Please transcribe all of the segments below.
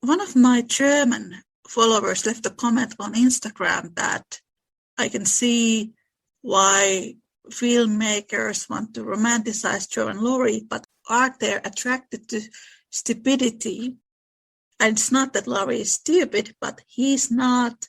One of my German followers left a comment on Instagram that I can see why filmmakers want to romanticize Joe and Laurie, but are they attracted to stupidity? And it's not that Laurie is stupid, but he's not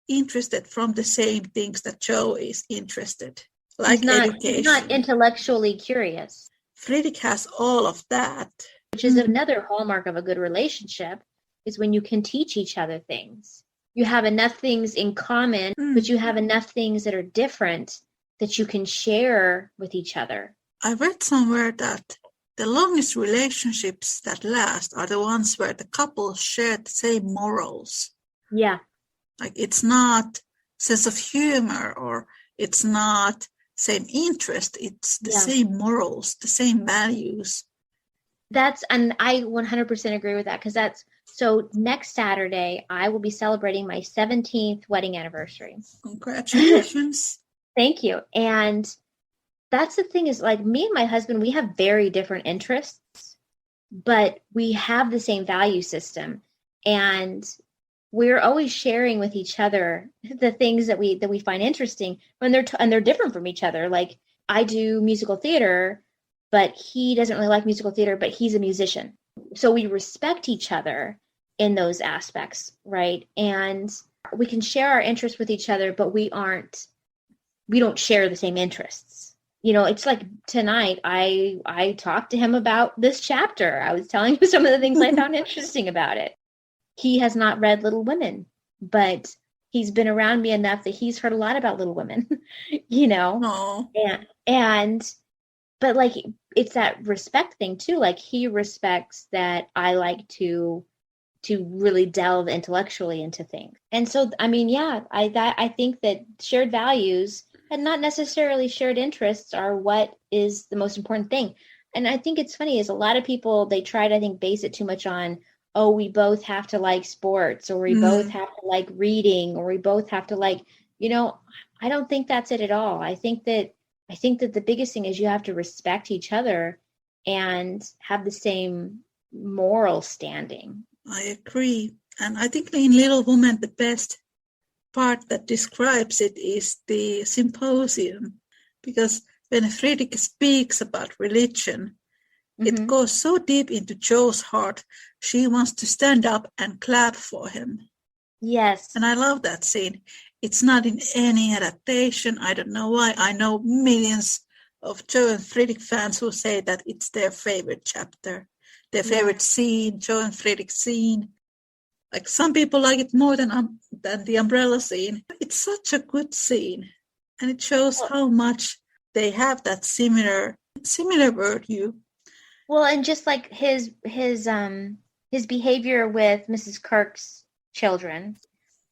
interested from the same things that Joe is interested, like education. He's not intellectually curious. Friedrich has all of that. Which is another hallmark of a good relationship, is when you can teach each other things. You have enough things in common, but you have enough things that are different that you can share with each other. I read somewhere that the longest relationships that last are the ones where the couple share the same morals. Yeah. Like it's not sense of humor or it's not same interest. It's the same morals, the same values. And I 100% agree with that, because so next Saturday, I will be celebrating my 17th wedding anniversary. Congratulations. Thank you. And that's the thing is, like, me and my husband, we have very different interests, but we have the same value system. And we're always sharing with each other the things that we find interesting when they're different from each other. Like, I do musical theater, but he doesn't really like musical theater, but he's a musician. So we respect each other in those aspects, right? And we can share our interests with each other, but we don't share the same interests. You know, it's like tonight, I talked to him about this chapter. I was telling him some of the things I found interesting about it. He has not read Little Women, but he's been around me enough that he's heard a lot about Little Women, you know? Aww. But like, it's that respect thing too. Like, he respects that I like to really delve intellectually into things. And so, I mean, I think that shared values and not necessarily shared interests are what is the most important thing. And I think it's funny is a lot of people, they try to, I think, base it too much on, oh, we both have to like sports, or we both have to like reading, or we both have to like, you know, I don't think that's it at all. I think that the biggest thing is you have to respect each other and have the same moral standing. I agree. And I think in Little Woman, the best part that describes it is the symposium. Because when Friedrich speaks about religion, it goes so deep into Jo's heart. She wants to stand up and clap for him. Yes. And I love that scene. It's not in any adaptation. I don't know why. I know millions of Jo and Friedrich fans who say that it's their favorite chapter, their favorite scene, Jo and Friedrich scene. Like some people like it more than the umbrella scene. It's such a good scene. And it shows how much they have that similar worldview. Well, and just like his behavior with Mrs. Kirk's children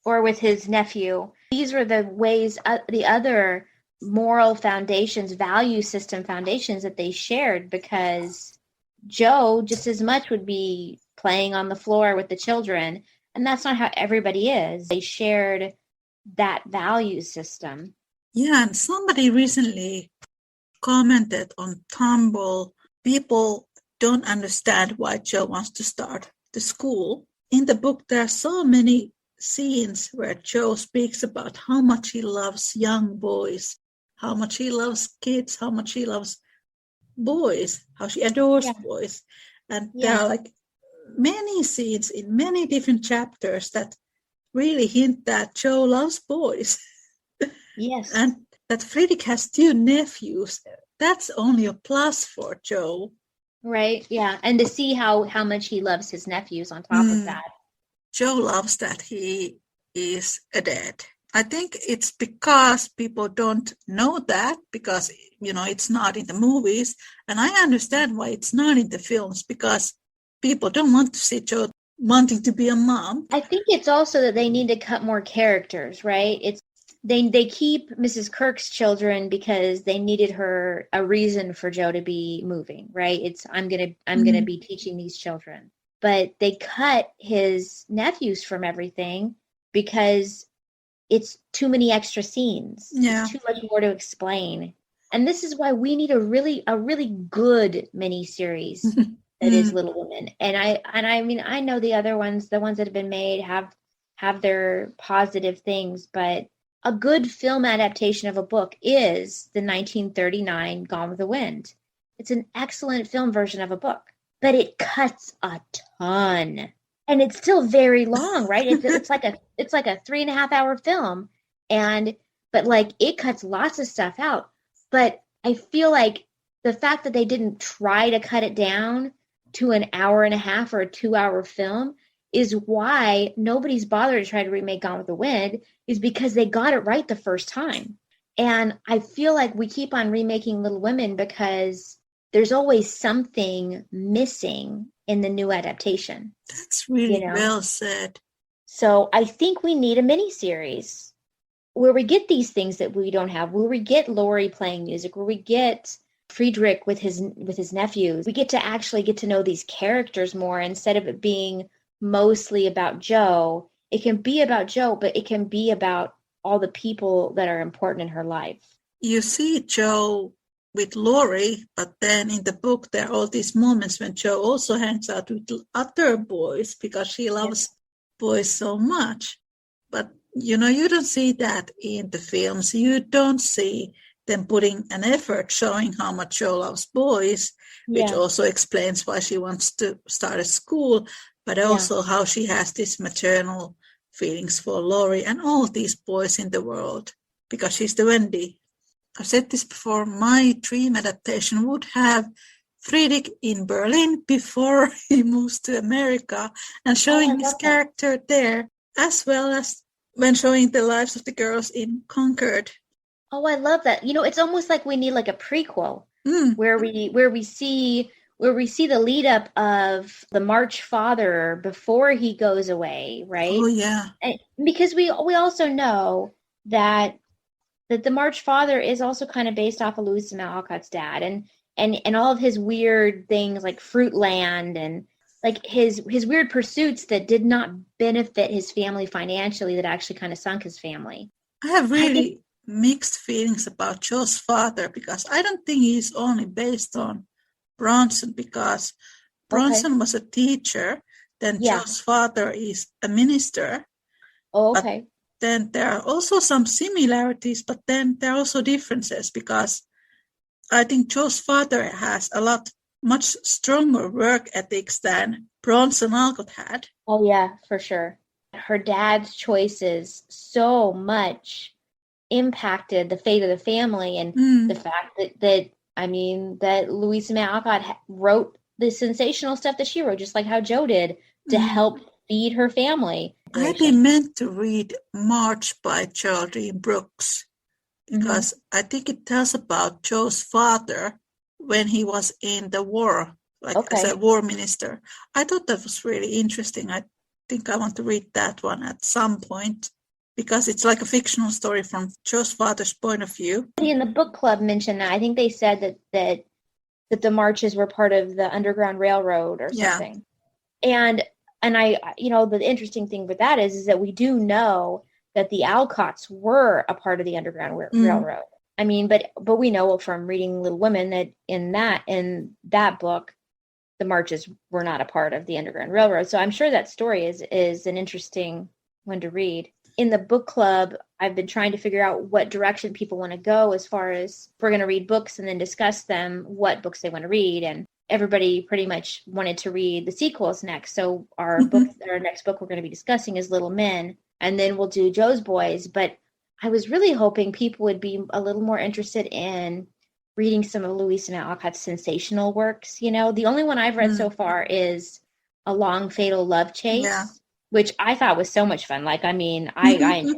or with his nephew, these were the ways, the other moral foundations, value system foundations that they shared, because Jo just as much would be playing on the floor with the children, and that's not how everybody is. They shared that value system. Yeah, and somebody recently commented on Tumblr, people don't understand why Jo wants to start the school. In the book, there are so many scenes where Jo speaks about how much he loves young boys, how much he loves kids, how much he loves boys, how she adores boys. And there are like many scenes in many different chapters that really hint that Jo loves boys. Yes. And that Friedrich has 2 nephews, that's only a plus for Jo. Right, yeah. And to see how much he loves his nephews on top of that. Jo loves that he is a dad. I think it's because people don't know that, because, you know, it's not in the movies. And I understand why it's not in the films, because people don't want to see Jo wanting to be a mom. I think it's also that they need to cut more characters, right? It's they keep Mrs. Kirk's children because they needed her a reason for Jo to be moving, right? It's I'm gonna be teaching these children. But they cut his nephews from everything because it's too many extra scenes. Yeah. It's too much more to explain. And this is why we need a really good miniseries that is Little Women. And I mean, I know the other ones, the ones that have been made have their positive things, but a good film adaptation of a book is the 1939 Gone with the Wind. It's an excellent film version of a book, but it cuts a ton. And it's still very long, right? It's like a 3.5 hour film. But like it cuts lots of stuff out. But I feel like the fact that they didn't try to cut it down to an hour and a half or a 2 hour film is why nobody's bothered to try to remake Gone with the Wind, is because they got it right the first time. And I feel like we keep on remaking Little Women because there's always something missing in the new adaptation. That's really well said. So I think we need a miniseries where we get these things that we don't have, where we get Laurie playing music, where we get Friedrich with his nephews. We get to know these characters more instead of it being mostly about Joe. It can be about Joe, but it can be about all the people that are important in her life. You see Joe with Laurie, but then in the book there are all these moments when Joe also hangs out with other boys because she loves boys so much. But you don't see that in the films. You don't see them putting an effort showing how much Joe loves boys, which also explains why she wants to start a school, but also how she has these maternal feelings for Laurie and all these boys in the world because she's the Wendy. I've said this before, my dream adaptation would have Friedrich in Berlin before he moves to America and showing his character there, as well as when showing the lives of the girls in Concord. Oh, I love that. It's almost like we need like a prequel where we see the lead up of the March father before he goes away, right? Oh yeah. And because we also know that the March father is also kind of based off of Louisa May Alcott's dad and all of his weird things like Fruitland and like his weird pursuits that did not benefit his family financially, that actually kind of sunk his family. I have really mixed feelings about Joe's father because I don't think he's only based on Bronson, because Bronson was a teacher, then Joe's father is a minister. Oh, okay. But then there are also some similarities, but then there are also differences because I think Joe's father has much stronger work ethics than Bronson Alcott had. Oh yeah, for sure. Her dad's choices so much impacted the fate of the family, and the fact that Louisa May Alcott wrote the sensational stuff that she wrote, just like how Joe did, to help feed her family. I've been meant to read March by Geraldine Brooks because I think it tells about Joe's father when he was in the war, as a war minister. I thought that was really interesting. I think I want to read that one at some point because it's like a fictional story from Joe's father's point of view. In the book club mentioned that. I think they said that the marches were part of the Underground Railroad or something. And I, the interesting thing with that is that we do know that the Alcotts were a part of the Underground Railroad. I mean, but we know from reading Little Women that in that book, the marches were not a part of the Underground Railroad. So I'm sure that story is an interesting one to read. In the book club, I've been trying to figure out what direction people want to go as far as if we're going to read books and then discuss them, what books they want to read. And everybody pretty much wanted to read the sequels next. So our next book we're going to be discussing is Little Men, and then we'll do Joe's Boys. But I was really hoping people would be a little more interested in reading some of Louisa May Alcott's sensational works. The only one I've read so far is A Long Fatal Love Chase, which I thought was so much fun. I enjoyed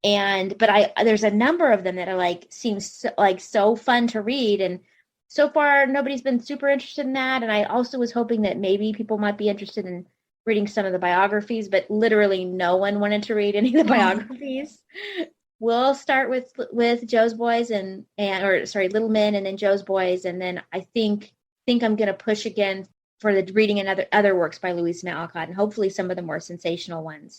it. But there's a number of them that are seems so fun to read. And so far, nobody's been super interested in that. And I also was hoping that maybe people might be interested in reading some of the biographies, but literally no one wanted to read any of the biographies. We'll start with Joe's Boys Little Men, and then Joe's Boys, and then I think I'm going to push again for the reading and other works by Louisa May Alcott, and hopefully some of the more sensational ones.